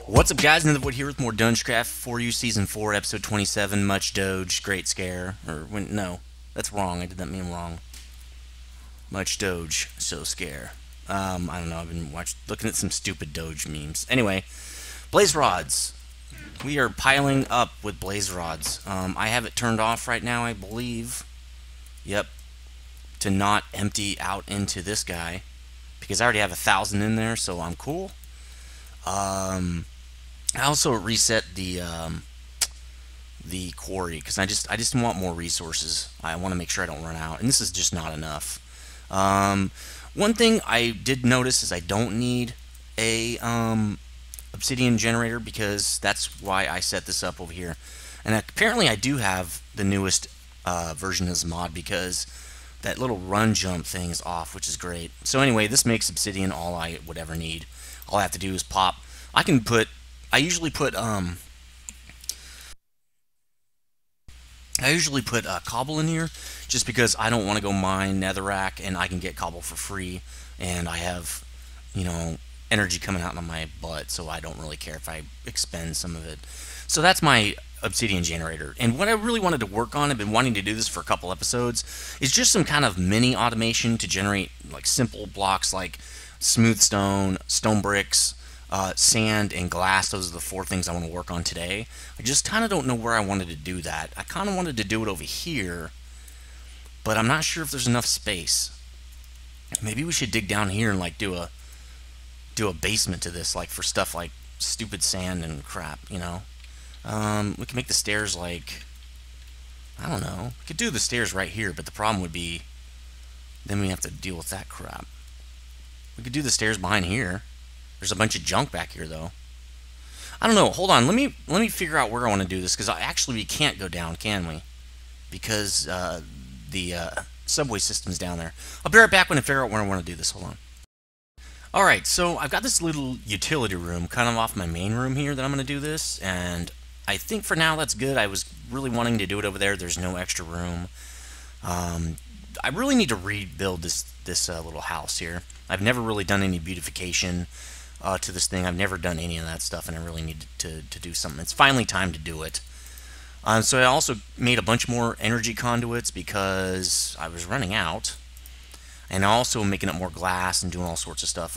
What's up, guys? Nethervvoid here with more DungeCraft for you, Season 4, Episode 27, Much Doge, Great Scare. No, that's wrong. I did that mean wrong. Much Doge, so scare. I don't know. I've been looking at some stupid Doge memes. Anyway, blaze rods. We are piling up with blaze rods. I have it turned off right now, I believe. Yep. To not empty out into this guy, because I already have 1,000 in there, so I'm cool. I also reset the quarry because I just want more resources. I want to make sure I don't run out, and this is just not enough. One thing I did notice is I don't need a obsidian generator, because that's why I set this up over here. And apparently I do have the newest version of this mod, because that little run jump thing is off, which is great. So anyway, this makes obsidian all I would ever need. All I have to do is pop. I usually put cobble in here, just because I don't want to go mine netherrack, and I can get cobble for free, and I have, energy coming out of my butt, so I don't really care if I expend some of it. So that's my obsidian generator. And what I really wanted to work on, I've been wanting to do this for a couple episodes, is just some kind of mini automation to generate like simple blocks like smooth stone, stone bricks, sand, and glass. Those are the 4 things I want to work on today. I just kind of don't know where I wanted to do that. I kind of wanted to do it over here, but I'm not sure if there's enough space. Maybe we should dig down here and like do a basement to this, like for stuff like stupid sand and crap, We can make the stairs like, I don't know. We could do the stairs right here, but the problem would be then we have to deal with that crap. We could do the stairs behind here. There's a bunch of junk back here, though. I don't know. Hold on. Let me figure out where I want to do this, because we can't go down, can we? Because the subway system's down there. I'll be right back when I figure out where I want to do this. Hold on. Alright, so I've got this little utility room kind of off my main room here that I'm going to do this, and I think for now that's good. I was really wanting to do it over there. There's no extra room. I really need to rebuild this little house here. I've never really done any beautification to this thing. I've never done any of that stuff, and I really need to do something. It's finally time to do it. So I also made a bunch more energy conduits because I was running out. And also making up more glass and doing all sorts of stuff.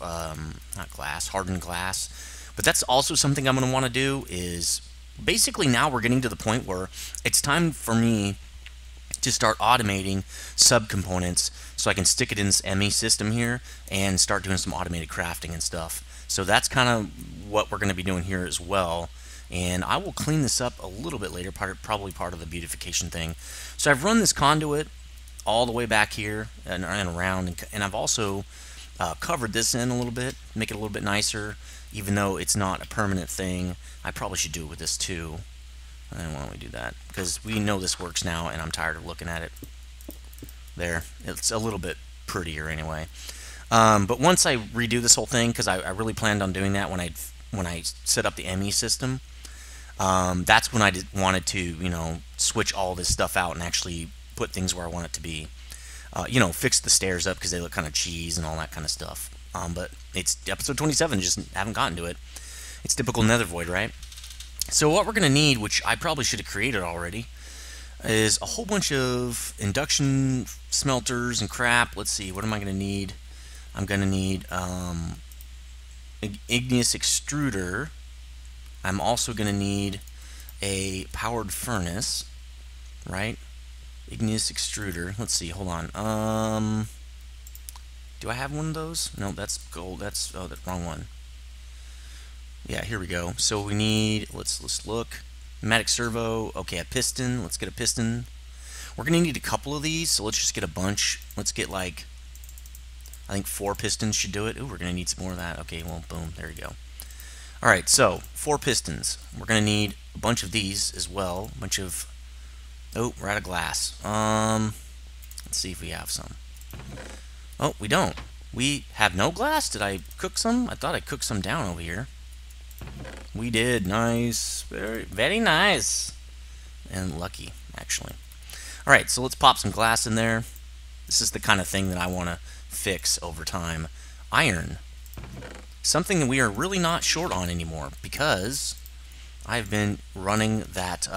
Not glass, hardened glass. But that's also something I'm going to want to do, is basically now we're getting to the point where it's time for me to start automating subcomponents so I can stick it in this ME system here and start doing some automated crafting and stuff. So that's kind of what we're going to be doing here as well. And I will clean this up a little bit later, probably part of the beautification thing. So I've run this conduit all the way back here and around, and I've also covered this in a little bit, make it a little bit nicer, even though it's not a permanent thing. I probably should do it with this too. And why don't we do that? Because we know this works now, and I'm tired of looking at it. There, it's a little bit prettier anyway. But once I redo this whole thing, because I really planned on doing that when I set up the ME system, that's when I wanted to switch all this stuff out and actually put things where I want it to be. Fix the stairs up because they look kind of cheese and all that kind of stuff. But it's episode 27, just haven't gotten to it. It's typical nethervvoid, right? So what we're going to need, which I probably should have created already, is a whole bunch of induction smelters and crap. Let's see, what am I going to need? I'm going to need igneous extruder. I'm also going to need a powered furnace, right? Igneous extruder. Let's see, hold on. Do I have one of those? No, that's gold. That's the wrong one. Yeah, here we go. So we need, let's look. Pneumatic servo. Okay, a piston. Let's get a piston. We're gonna need a couple of these, so let's just get a bunch. Let's get like, I think 4 pistons should do it. Ooh, we're gonna need some more of that. Okay, well, boom, there you go. Alright, so 4 pistons. We're gonna need a bunch of these as well. A bunch of, oh, we're out of glass. Let's see if we have some. Oh, we don't. We have no glass? Did I cook some? I thought I cooked some down over here. We did. Nice. Very, very nice. And lucky, actually. Alright, so let's pop some glass in there. This is the kind of thing that I want to fix over time. Iron. something that we are really not short on anymore because I've been running that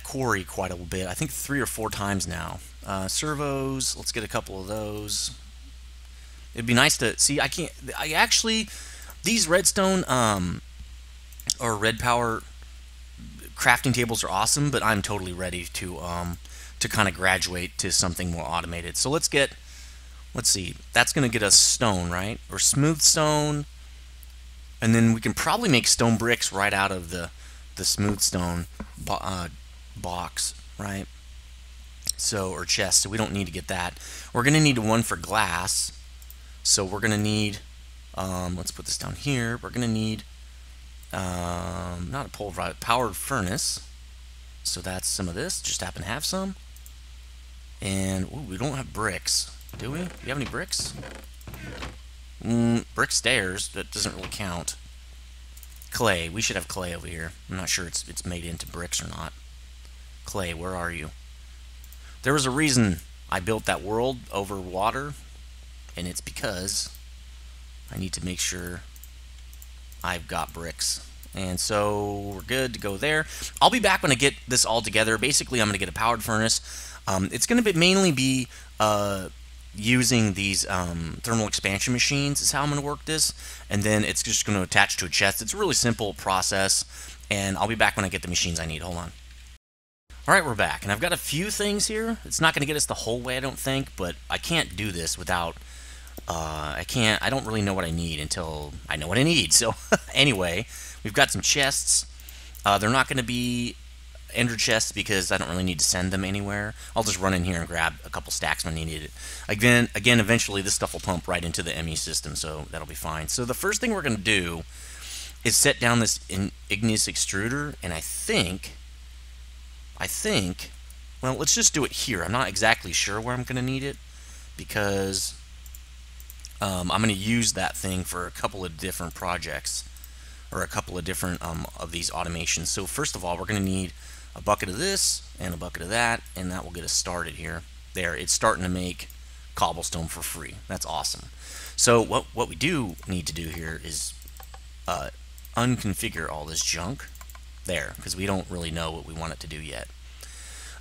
quarry quite a bit. I think 3 or 4 times now. Servos, let's get a couple of those. It'd be nice to see. I actually, these redstone or red power crafting tables are awesome, but I'm totally ready to kind of graduate to something more automated. So let's see, that's going to get us stone, right? Or smooth stone, and then we can probably make stone bricks right out of the smooth stone box, right? So, or chest, so we don't need to get that. We're going to need one for glass, so we're going to need, let's put this down here, we're going to need, not a pulverized, powered furnace, so that's some of this, just happen to have some. And, ooh, we don't have bricks, do we? Do you have any bricks? Brick stairs, that doesn't really count. Clay, we should have clay over here. I'm not sure it's made into bricks or not. Clay, where are you? There was a reason I built that world over water, and it's because I need to make sure I've got bricks. And so we're good to go there. I'll be back when I get this all together. Basically, I'm going to get a powered furnace. It's going to mainly be using these thermal expansion machines is how I'm going to work this, and then it's just going to attach to a chest. It's a really simple process, and I'll be back when I get the machines I need. Hold on. Alright, we're back, and I've got a few things here. It's not going to get us the whole way, I don't think, but I can't do this without, I don't really know what I need until I know what I need. So, anyway, we've got some chests. They're not going to be ender chests because I don't really need to send them anywhere. I'll just run in here and grab a couple stacks when I need it. Again, eventually this stuff will pump right into the ME system, so that'll be fine. So the first thing we're going to do is set down this igneous extruder, and I think, well, let's just do it here. I'm not exactly sure where I'm going to need it because I'm going to use that thing for a couple of different projects or a couple of different of these automations. So first of all, we're going to need a bucket of this and a bucket of that, and that will get us started here. There, it's starting to make cobblestone for free. That's awesome. So what we do need to do here is unconfigure all this junk there, because we don't really know what we want it to do yet.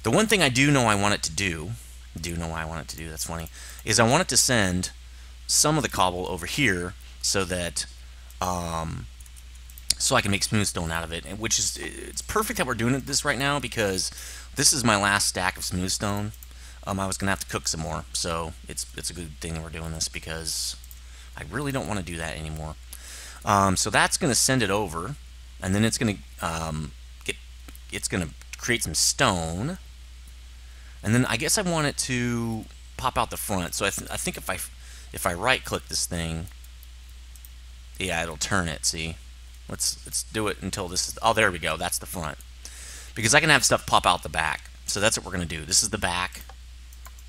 The one thing I do know I want it to do, that's funny, is I want it to send some of the cobble over here so that so I can make smooth stone out of it, which is, it's perfect that we're doing this right now because this is my last stack of smooth stone. I was gonna have to cook some more, so it's a good thing that we're doing this because I really don't want to do that anymore. So that's gonna send it over, and then it's gonna create some stone, and then I guess I want it to pop out the front. So I think if I right click this thing, yeah, it'll turn it. See. Let's do it until this is, oh, there we go, that's the front. Because I can have stuff pop out the back. So that's what we're going to do. This is the back.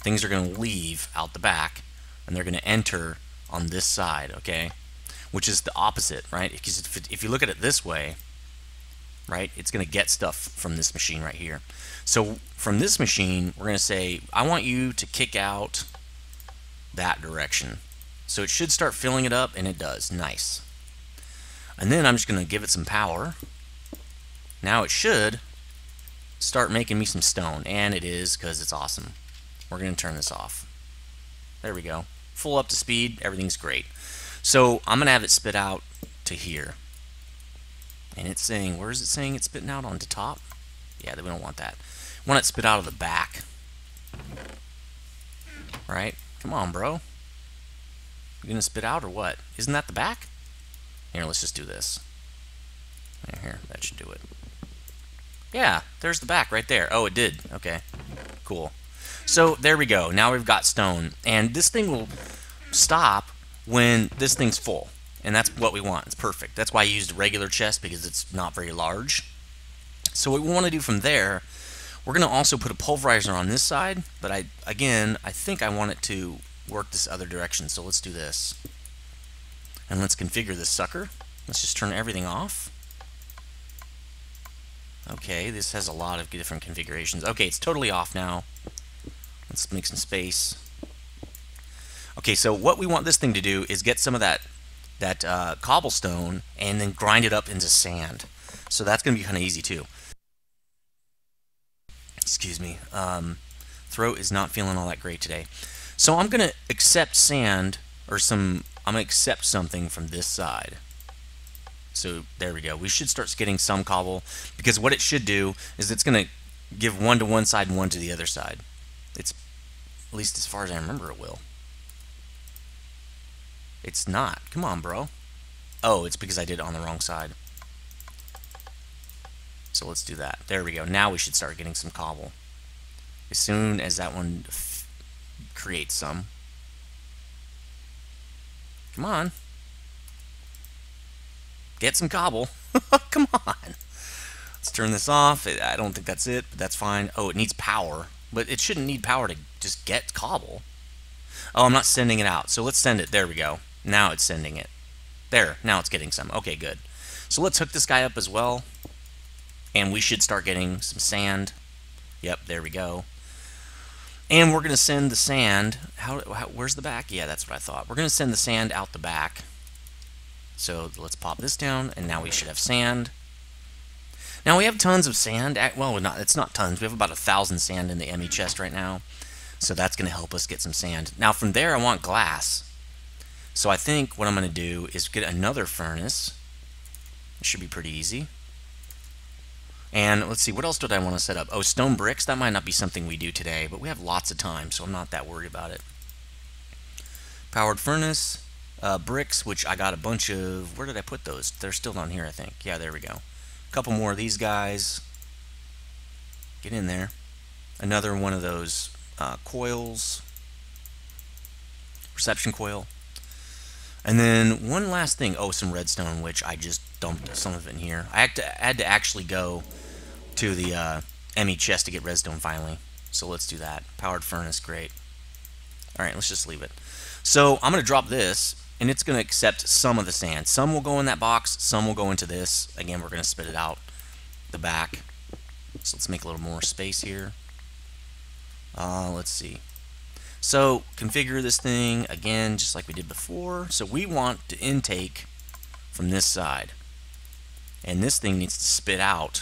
Things are going to leave out the back, and they're going to enter on this side, okay? Which is the opposite, right? Because if you look at it this way, right, it's going to get stuff from this machine right here. So from this machine, we're going to say, I want you to kick out that direction. So it should start filling it up, and it does. Nice. And then I'm just going to give it some power. Now it should start making me some stone, and it is, because it's awesome. We're going to turn this off. There we go. Full up to speed, everything's great. So I'm going to have it spit out to here. And it's saying, where is it saying it's spitting out on the top? Yeah, we don't want that. We want it spit out of the back. Right? Come on, bro. You going to spit out or what? Isn't that the back? Here, let's just do this. Here, that should do it. Yeah, there's the back right there. Oh, it did. Okay, cool. So there we go. Now we've got stone, and this thing will stop when this thing's full, and that's what we want. It's perfect. That's why I used a regular chest, because it's not very large. So what we want to do from there, we're going to also put a pulverizer on this side, but I think I want it to work this other direction, so let's do this. And let's configure this sucker. Let's just turn everything off. Okay, this has a lot of different configurations. Okay, it's totally off now. Let's make some space. Okay, so what we want this thing to do is get some of that cobblestone and then grind it up into sand. So that's going to be kind of easy too. Excuse me. Throat is not feeling all that great today. So I'm going to accept sand or I'm going to accept something from this side. So there we go. We should start getting some cobble, because what it should do is it's going to give one to one side and one to the other side. It's, at least as far as I remember, it will. It's not. Come on, bro. Oh, it's because I did it on the wrong side. So let's do that. There we go. Now we should start getting some cobble. As soon as that one creates some. Come on. Get some cobble. Come on. Let's turn this off. I don't think that's it, but that's fine. Oh, it needs power. But it shouldn't need power to just get cobble. Oh, I'm not sending it out. So let's send it. There we go. Now it's sending it. There. Now it's getting some. Okay, good. So let's hook this guy up as well. And we should start getting some sand. Yep, there we go. And we're going to send the sand. Where's the back? Yeah, that's what I thought. We're going to send the sand out the back. So let's pop this down, and now we should have sand. Now we have tons of sand. Well, it's not tons. We have about 1,000 sand in the ME chest right now. So that's going to help us get some sand. Now from there, I want glass. So I think what I'm going to do is get another furnace. It should be pretty easy. And let's see, what else did I want to set up? Oh, stone bricks. That might not be something we do today, but we have lots of time, so I'm not that worried about it. Powered furnace. Bricks, which I got a bunch of. Where did I put those? They're still down here, I think. Yeah, there we go. A couple more of these guys. Get in there. Another one of those coils. Reception coil. And then one last thing. Oh, some redstone, which I just dumped some of it in here. I had to actually go to the ME chest to get redstone finally. So let's do that. Powered furnace, great. Alright, let's just leave it. So I'm going to drop this, and it's going to accept some of the sand. Some will go in that box, some will go into this. Again, we're going to spit it out the back. So let's make a little more space here. Let's see. So configure this thing again, just like we did before. So we want to intake from this side. And this thing needs to spit out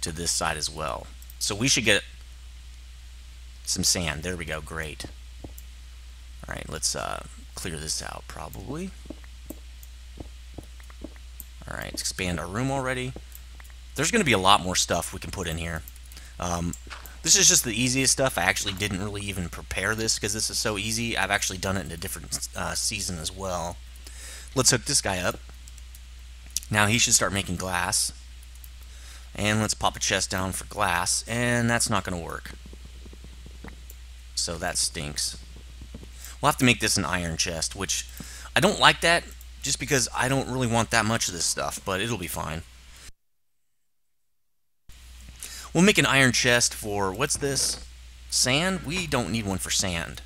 to this side as well. So we should get some sand. There we go, great. Alright, let's clear this out probably. Alright, expand our room already. There's going to be a lot more stuff we can put in here. This is just the easiest stuff. I actually didn't really even prepare this because this is so easy. I've actually done it in a different season as well. Let's hook this guy up. Now he should start making glass. And let's pop a chest down for glass. And that's not going to work. So that stinks. We'll have to make this an iron chest, which I don't like that just because I don't really want that much of this stuff, but it'll be fine. We'll make an iron chest for, what's this? Sand? We don't need one for sand.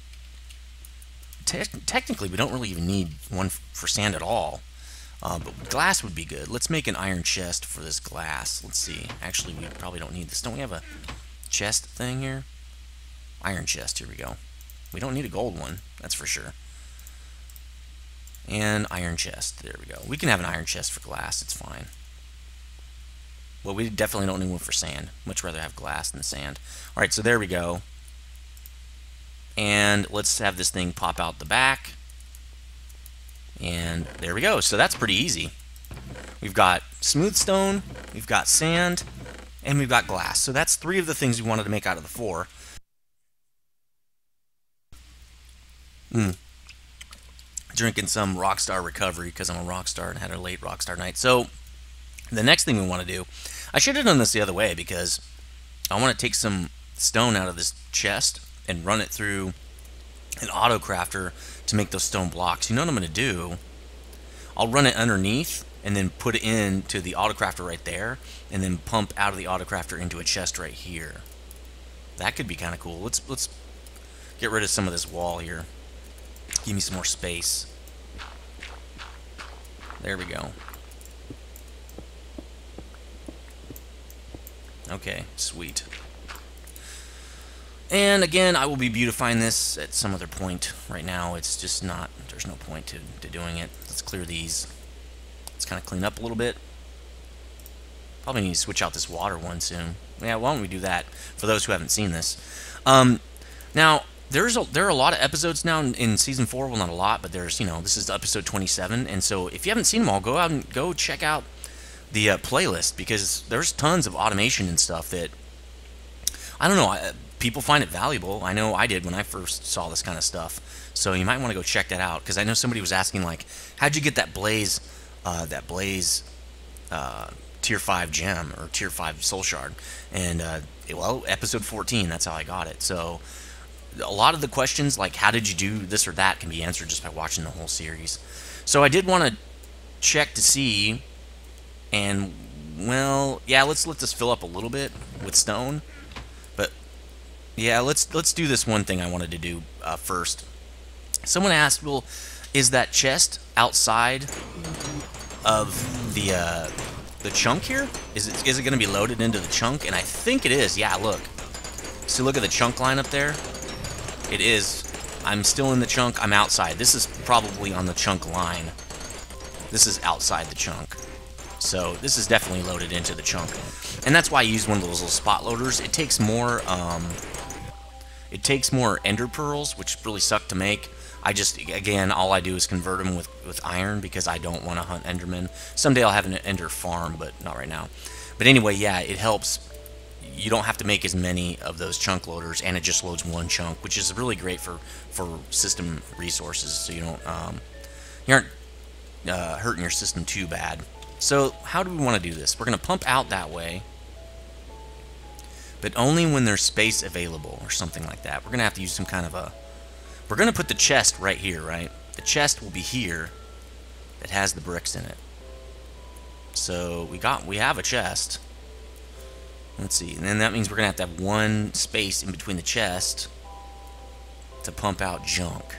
Technically, we don't really even need one for sand at all. But glass would be good. Let's make an iron chest for this glass. Let's see. Actually, we probably don't need this. Don't we have a chest thing here? Iron chest. Here we go. We don't need a gold one. That's for sure. And iron chest. There we go. We can have an iron chest for glass. It's fine. Well, we definitely don't need one for sand. Much rather have glass than sand. Alright, so there we go. And let's have this thing pop out the back. And there we go. So that's pretty easy. We've got smooth stone, we've got sand, and we've got glass. So that's 3 of the things we wanted to make out of the 4. Drinking some Rockstar Recovery because I'm a rockstar and had a late rockstar night. So the next thing we want to do, I should have done this the other way because I want to take some stone out of this chest and run it through an auto crafter to make those stone blocks. You know what I'm going to do? I'll run it underneath and then put it into the auto crafter right there and then pump out of the auto crafter into a chest right here. That could be kind of cool. Let's get rid of some of this wall here. Give me some more space. There we go. Okay, sweet. And again, I will be beautifying this at some other point. Right now, it's just not, there's no point to doing it. Let's clear these. Let's kind of clean up a little bit. Probably need to switch out this water one soon. Yeah, why don't we do that for those who haven't seen this? Now, there are a lot of episodes now in Season 4. Well, not a lot, but there's, this is episode 27. And so if you haven't seen them all, go out and go check out the playlist, because there's tons of automation and stuff that, I don't know, people find it valuable. I know I did when I first saw this kind of stuff. So you might want to go check that out, because I know somebody was asking, like, how'd you get that Blaze Tier 5 gem or Tier 5 soul shard? And, well, episode 14, that's how I got it. So a lot of the questions, like how did you do this or that, can be answered just by watching the whole series. So I did want to check to see, and, well, yeah, let's let this fill up a little bit with stone. Yeah, let's do this one thing I wanted to do first. Someone asked, well, is that chest outside of the chunk here? Is it going to be loaded into the chunk? And I think it is. Yeah, look. So look at the chunk line up there. It is. I'm still in the chunk. I'm outside. This is probably on the chunk line. This is outside the chunk. So this is definitely loaded into the chunk. And that's why I use one of those little spot loaders. It takes more ender pearls, which really suck to make. I just, again, all I do is convert them with iron, because I don't want to hunt endermen. Someday I'll have an ender farm, but not right now. But anyway, yeah, it helps. You don't have to make as many of those chunk loaders, and it just loads one chunk, which is really great for system resources, so you aren't hurting your system too bad. So how do we want to do this? We're going to pump out that way, but only when there's space available or something like that. We're going to have to use some kind of a... We're going to put the chest right here, right? The chest will be here that has the bricks in it. So we have a chest. Let's see. And then that means we're going to have one space in between the chest to pump out junk.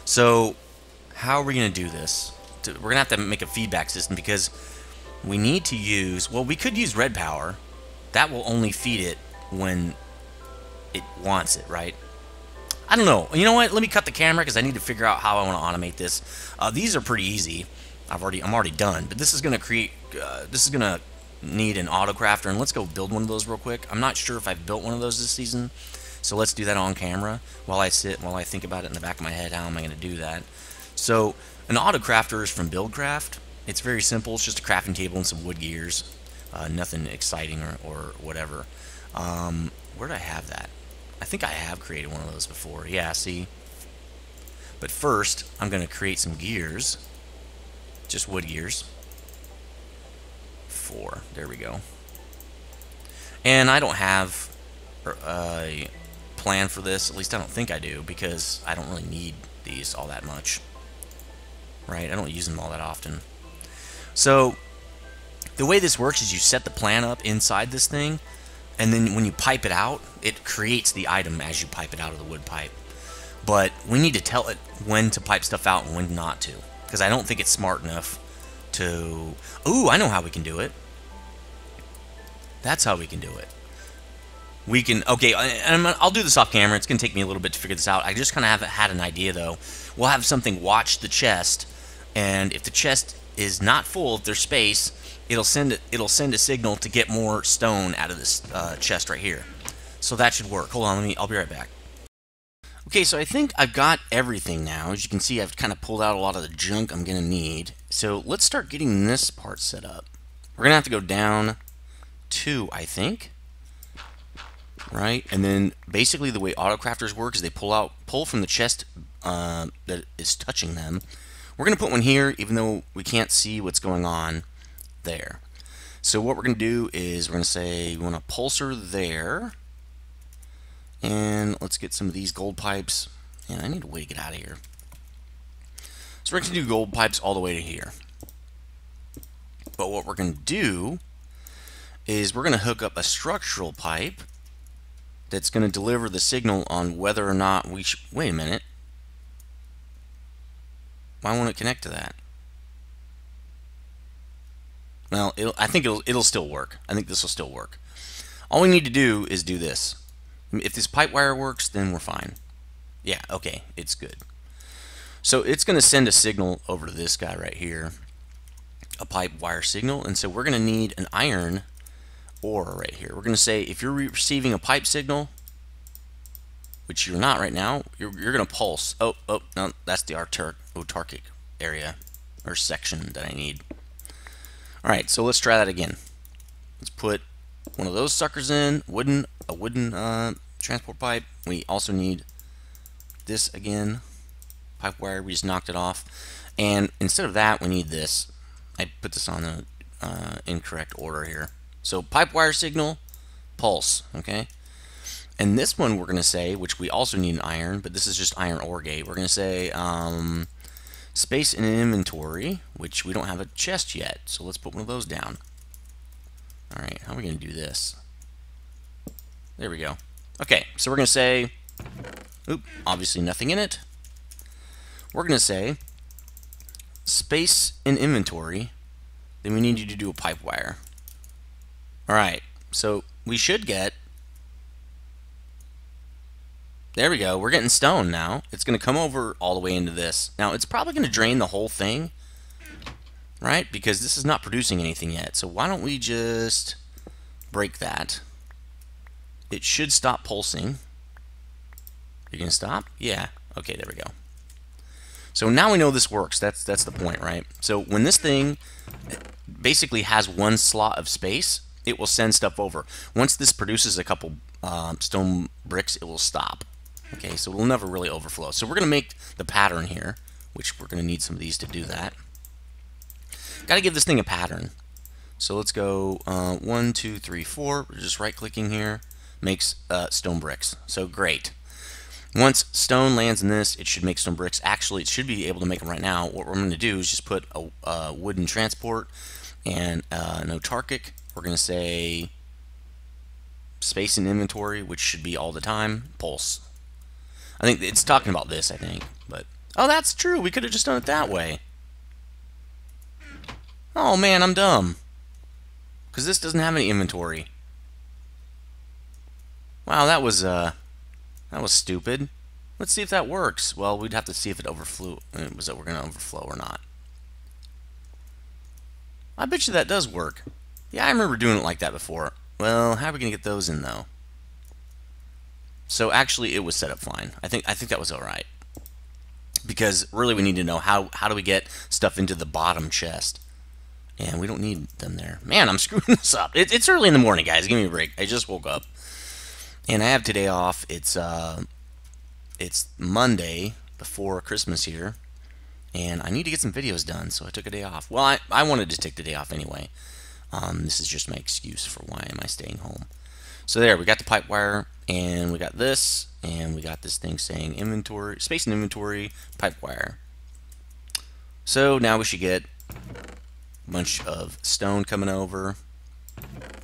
So how are we going to do this? We're going to have to make a feedback system, because we need to use... Well, we could use red power. That will only feed it when it wants it, right? I don't know. You know what? Let me cut the camera, because I need to figure out how I want to automate this. These are pretty easy. I'm already done. But this is going to create... this is going to need an auto crafter, and let's go build one of those real quick. I'm not sure if I've built one of those this season, so let's do that on camera while I think about it in the back of my head. How am I going to do that? So an auto crafter is from DungeCraft. It's very simple. It's just a crafting table and some wood gears. Nothing exciting or whatever. Where did I have that? I think I have created one of those before. Yeah, see? But first, I'm going to create some gears. Just wood gears. 4. There we go. And I don't have a plan for this. At least I don't think I do, because I don't really need these all that much. Right? I don't use them all that often. So the way this works is you set the plan up inside this thing, and then when you pipe it out, it creates the item as you pipe it out of the wood pipe. But we need to tell it when to pipe stuff out and when not to, because I don't think it's smart enough to... Ooh, I know how we can do it. That's how we can do it. We can... Okay, I'll do this off camera. It's going to take me a little bit to figure this out. I just kind of had an idea, though. We'll have something watch the chest, and if the chest is not full, if there's space, it'll send a signal to get more stone out of this chest right here. So that should work. Hold on, I'll be right back. Okay, so I think I've got everything now. As you can see, I've kind of pulled out a lot of the junk I'm going to need. So let's start getting this part set up. We're going to have to go down 2, I think. Right? And then basically the way autocrafters work is they pull from the chest that is touching them. We're going to put one here, even though we can't see what's going on there. So what we're going to do is we're going to say we want a pulsar there. And let's get some of these gold pipes. And I need a way to get out of here. So we're going to do gold pipes all the way to here. But what we're going to do is we're going to hook up a structural pipe that's going to deliver the signal on whether or not we should... Wait a minute. Why won't it connect to that? Well, I think it'll still work. I think this will still work. All we need to do is do this. If this pipe wire works, then we're fine. Yeah, okay, it's good. So it's going to send a signal over to this guy right here, a pipe wire signal, and so we're going to need an iron ore right here. We're going to say if you're receiving a pipe signal, which you're not right now, you're going to pulse. Oh, no, that's the autarkic area or section that I need. All right, so let's try that again. Let's put one of those suckers in, a wooden transport pipe. We also need this again, pipe wire. We just knocked it off, and instead of that, we need this. I put this on the incorrect order here. So pipe wire signal, pulse, okay. And this one we're going to say, which we also need an iron, but this is just iron ore gate. We're going to say space in inventory, which we don't have a chest yet, so let's put one of those down. All right, how are we going to do this? There we go. Okay, so we're going to say, obviously nothing in it. We're going to say space in inventory, then we need you to do a pipe wire. All right, so we should get, there we go, we're getting stone now. It's going to come over all the way into this. Now, it's probably going to drain the whole thing, right? Because this is not producing anything yet. So why don't we just break that? It should stop pulsing. You're going to stop? Yeah. Okay, there we go. So now we know this works. That's the point, right? So when this thing basically has one slot of space, it will send stuff over. Once this produces a couple stone bricks, it will stop. Okay, so it will never really overflow. So we're going to make the pattern here, which we're going to need some of these to do that. Got to give this thing a pattern. So let's go 1, 2, 3, 4. We're just right-clicking here. Makes stone bricks. So great. Once stone lands in this, it should make stone bricks. Actually, it should be able to make them right now. What we're going to do is just put a wooden transport and an autarkic. We're going to say space in inventory, which should be all the time, pulse. I think it's talking about this, I think. But oh, that's true. We could have just done it that way. Oh, man, I'm dumb. Because this doesn't have any inventory. Wow, that was stupid. Let's see if that works. Well, we'd have to see if it overflew. Was it we're going to overflow or not? I bet you that does work. Yeah, I remember doing it like that before. Well, how are we going to get those in, though? So actually, it was set up fine. I think that was all right. Because really, we need to know how do we get stuff into the bottom chest. And we don't need them there. Man, I'm screwing this up. It's early in the morning, guys. Give me a break. I just woke up. And I have today off. It's Monday before Christmas here. And I need to get some videos done, so I took a day off. Well, I wanted to take the day off anyway. This is just my excuse for why am I staying home. So there, we got the pipe wire, and we got this, and we got this thing saying inventory, space and inventory, pipe wire. So now we should get a bunch of stone coming over.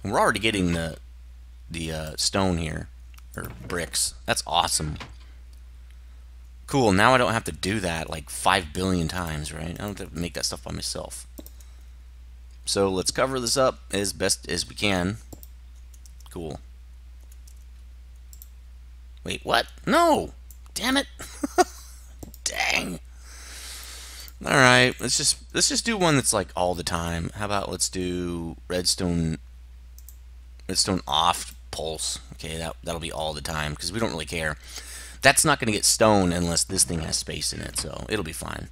And we're already getting the stone here, or bricks. That's awesome. Cool, now I don't have to do that like 5 billion times, right? I don't have to make that stuff by myself. So let's cover this up as best as we can. Cool. Wait, what? No! Damn it! Dang. Alright, let's just do one that's like all the time. How about let's do redstone off pulse. Okay, that'll be all the time because we don't really care. That's not going to get stone unless this thing has space in it, so it'll be fine.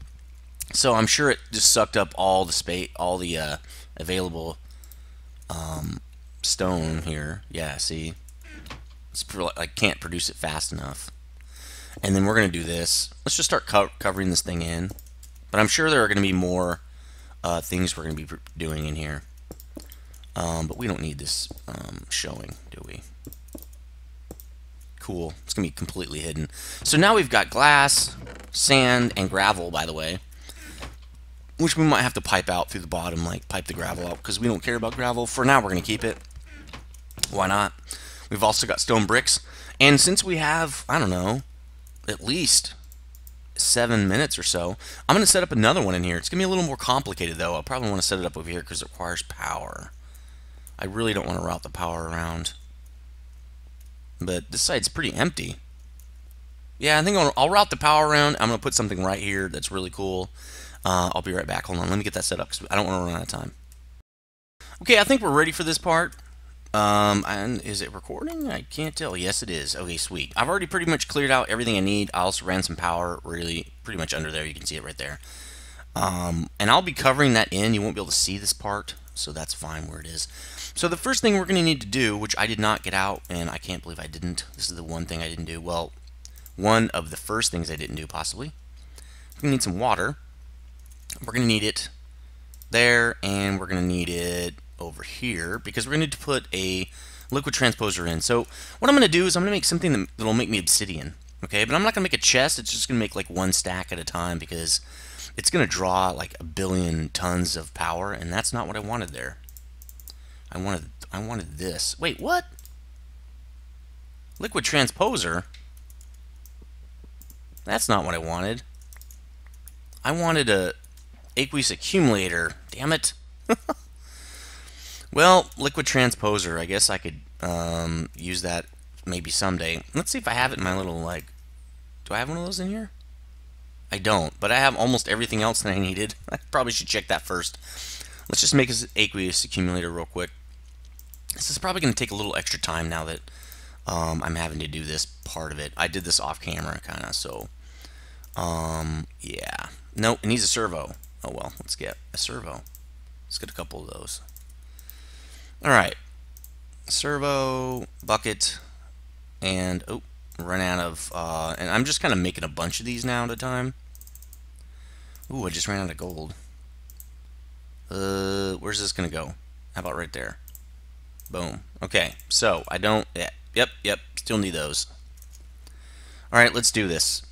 So I'm sure it just sucked up all the space, all the available stone here. Yeah, see, I can't produce it fast enough. And then we're going to do this. Let's just start covering this thing in. But I'm sure there are going to be more things we're going to be doing in here. But we don't need this showing, do we? Cool. It's going to be completely hidden. So now we've got glass, sand, and gravel, by the way. Which we might have to pipe out through the bottom, like pipe the gravel out, because we don't care about gravel. For now, we're going to keep it. Why not? We've also got stone bricks. And since we have, I don't know, at least 7 minutes or so, I'm going to set up another one in here. It's going to be a little more complicated, though. I'll probably want to set it up over here because it requires power. I really don't want to route the power around. but this side's pretty empty. Yeah, I think I'll route the power around. I'm going to put something right here that's really cool. I'll be right back. Hold on, let me get that set up because I don't want to run out of time. Okay, I think we're ready for this part. And is it recording? I can't tell. Yes, it is. Okay, sweet. I've already pretty much cleared out everything I need. I also ran some power really pretty much under there. You can see it right there. And I'll be covering that in. You won't be able to see this part, so that's fine where it is. So the first thing we're going to need to do, which I did not get out, and I can't believe I didn't. This is the one thing I didn't do. Well, one of the first things I didn't do, possibly. We're going to need some water. We're going to need it there, and we're going to need it over here, because we're going to need to put a liquid transposer in. So what I'm going to do is I'm going to make something that'll make me obsidian. Okay, but I'm not going to make a chest. It's just going to make like one stack at a time, because it's going to draw like 1 billion tons of power, and that's not what I wanted there. I wanted this. Wait, what? Liquid transposer? That's not what I wanted. I wanted a aqueous accumulator. Damn it. Well, liquid transposer. I guess I could use that maybe someday. Let's see if I have it in my little, like... Do I have one of those in here? I don't, but I have almost everything else that I needed. I probably should check that first. Let's just make this aqueous accumulator real quick. This is probably going to take a little extra time now that I'm having to do this part of it. I did this off camera, kind of, so... yeah. No, it needs a servo. Oh well, let's get a servo. Let's get a couple of those. Alright. Servo, bucket, and... oh, run out of... and I'm just kind of making a bunch of these now at a time. Ooh, I just ran out of gold. Where's this going to go? How about right there? Boom. Okay, so I don't... yeah, yep, still need those. Alright, let's do this.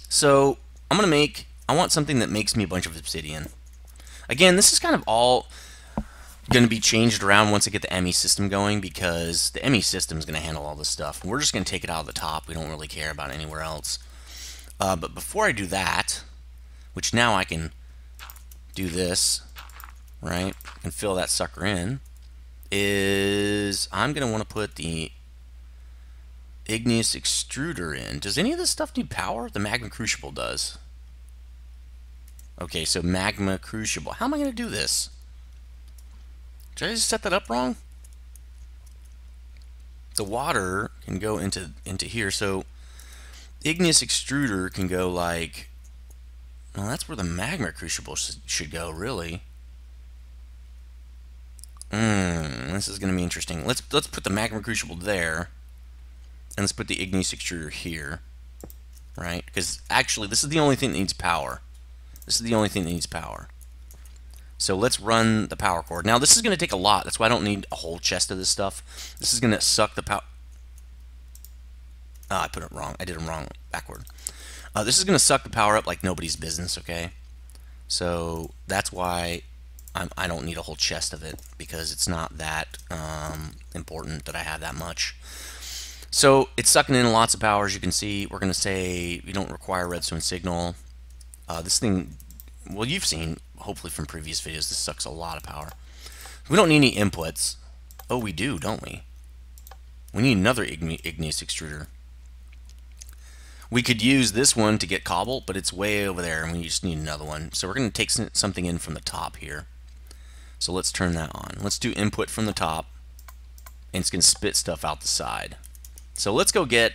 So, I'm going to make... I want something that makes me a bunch of obsidian. Again, this is kind of all going to be changed around once I get the ME system going, because the ME system is going to handle all this stuff. We're just going to take it out of the top. We don't really care about anywhere else. But before I do that, which now I can do this, right, and fill that sucker in, is I'm going to want to put the igneous extruder in. Does any of this stuff need power? The magma crucible does. Okay, so magma crucible. How am I going to do this? Did I just set that up wrong? The water can go into here, so igneous extruder can go like... well, that's where the magma crucible should go, really. This is going to be interesting. Let's put the magma crucible there, and let's put the igneous extruder here, right? Because actually, this is the only thing that needs power. This is the only thing that needs power. So let's run the power cord. Now this is going to take a lot. That's why I don't need a whole chest of this stuff. This is going to suck the power. I put it wrong. I did it wrong. Backward. This is going to suck the power up like nobody's business. Okay. So that's why I don't need a whole chest of it, because it's not that important that I have that much. So it's sucking in lots of power, as you can see. We're going to say you don't require redstone signal. This thing, well, you've seen, hopefully from previous videos, this sucks a lot of power. We don't need any inputs. Oh, we do, don't we? We need another igneous extruder. We could use this one to get cobble, but it's way over there, and we just need another one. So we're going to take something in from the top here. So let's turn that on. Let's do input from the top, and it's going to spit stuff out the side. So let's go get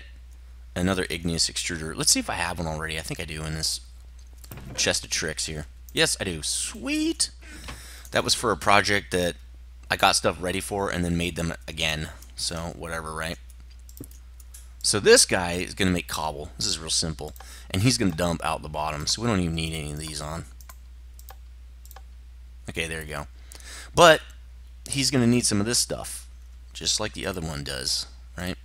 another igneous extruder. Let's see if I have one already. I think I do in this chest of tricks here. Yes, I do. Sweet! That was for a project that I got stuff ready for and then made them again. So, whatever, right? So this guy is going to make cobble. This is real simple. And he's going to dump out the bottom, so we don't even need any of these on. Okay, there you go. But he's going to need some of this stuff, just like the other one does, right?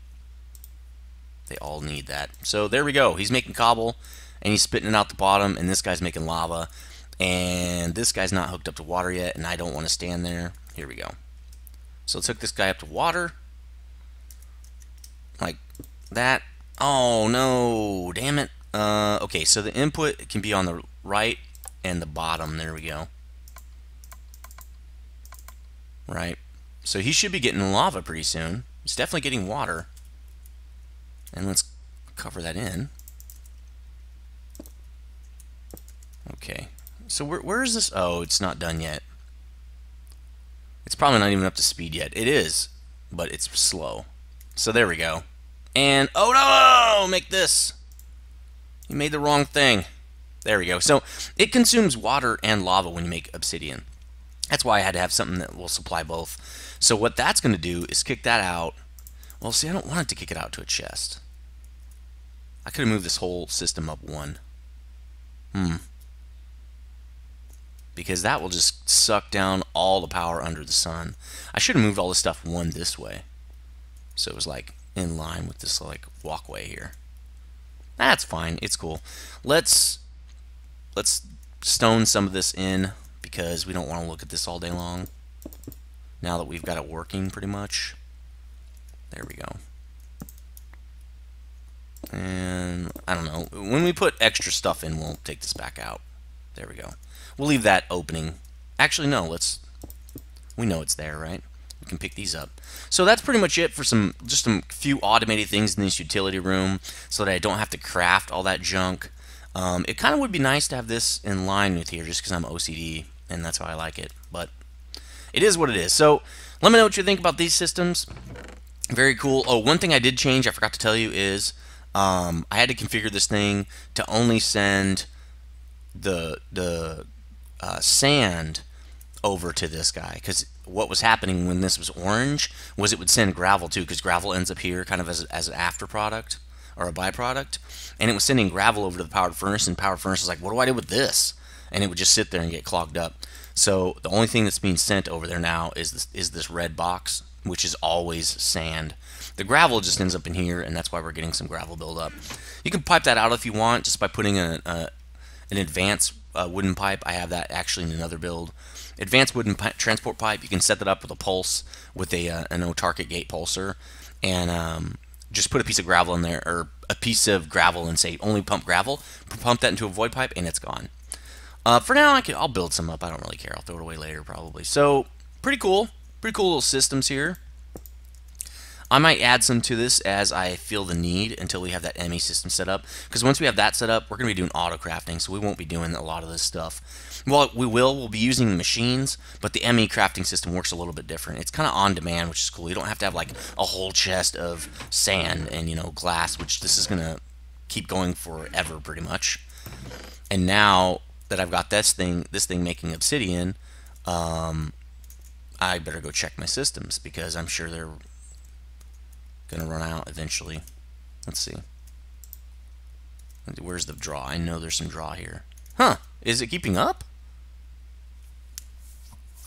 They all need that. So there we go. He's making cobble, and he's spitting it out the bottom, and this guy's making lava. And this guy's not hooked up to water yet, and I don't want to stand there. Here we go. So let's hook this guy up to water. Like that. Oh, no. Damn it. Okay, so the input can be on the right and the bottom. There we go. Right. So he should be getting lava pretty soon. He's definitely getting water. And let's cover that in. Okay. So where is this? Oh, it's not done yet. It's probably not even up to speed yet. It is, but it's slow. So there we go. And, oh no! Make this! You made the wrong thing. There we go. So it consumes water and lava when you make obsidian. That's why I had to have something that will supply both. So what that's going to do is kick that out. Well, see, I don't want it to kick it out to a chest. I could have moved this whole system up one. Because that will just suck down all the power under the sun. I should have moved all this stuff one this way. So it was like in line with this like walkway here. That's fine. It's cool. Let's stone some of this in because we don't want to look at this all day long. Now that we've got it working pretty much. There we go. And I don't know. When we put extra stuff in, we'll take this back out. There we go. We'll leave that opening. Actually, no. We know it's there, right? We can pick these up. So that's pretty much it for just some few automated things in this utility room, so that I don't have to craft all that junk. It kind of would be nice to have this in line with here, just because I'm OCD, and that's how I like it. But it is what it is. So let me know what you think about these systems. Very cool. Oh, one thing I did change, I forgot to tell you, is I had to configure this thing to only send the sand over to this guy, because what was happening when this was orange was it would send gravel too, because gravel ends up here kind of as an after product or a byproduct, and it was sending gravel over to the powered furnace, and powered furnace was like, what do I do with this? And it would just sit there and get clogged up. So the only thing that's being sent over there now is this red box, which is always sand. The gravel just ends up in here, and that's why we're getting some gravel buildup. You can pipe that out if you want, just by putting an advanced wooden pipe. I have that actually in another build. Advanced wooden transport pipe. You can set that up with a pulse with an autarkic gate pulser, and just put a piece of gravel in there, or a piece of gravel, and say only pump gravel. Pump that into a void pipe, and it's gone. For now, I'll build some up. I don't really care. I'll throw it away later probably. So pretty cool little systems here. I might add some to this as I feel the need until we have that ME system set up. Because once we have that set up, we're going to be doing auto crafting, so we won't be doing a lot of this stuff. Well, we'll be using the machines, but the ME crafting system works a little bit different. It's kind of on demand, which is cool. You don't have to have like a whole chest of sand and glass, which this is going to keep going forever pretty much. And now that I've got this thing making obsidian, I better go check my systems, because I'm sure they're gonna run out eventually. Let's see. Where's the draw? I know there's some draw here. Huh? Is it keeping up?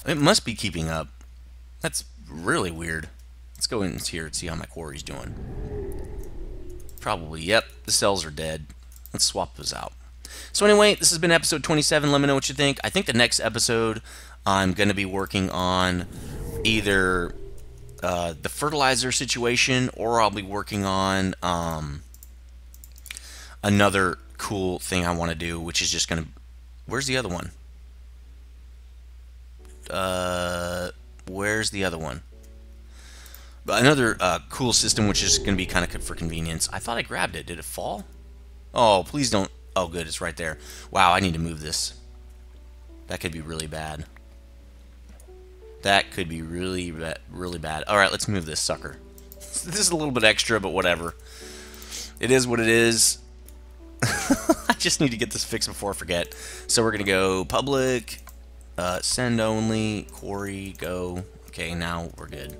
It must be keeping up. That's really weird. Let's go in here and see how my quarry's doing. Probably, yep, the cells are dead. Let's swap those out. So anyway, this has been episode 27. Let me know what you think. I think the next episode I'm going to be working on either the fertilizer situation, or I'll be working on another cool thing I want to do, which is just going to... Where's the other one? Where's the other one? Another cool system, which is going to be kind of for convenience. I thought I grabbed it. Did it fall? Oh, please don't... Oh, good. It's right there. Wow, I need to move this. That could be really bad. That could be really bad. Alright, let's move this sucker. This is a little bit extra, but whatever. It is what it is. I just need to get this fixed before I forget. So we're going to go public, send only, quarry, go. Okay, now we're good.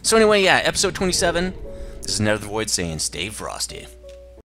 So anyway, yeah, episode 27. This is nethervvoid saying stay frosty.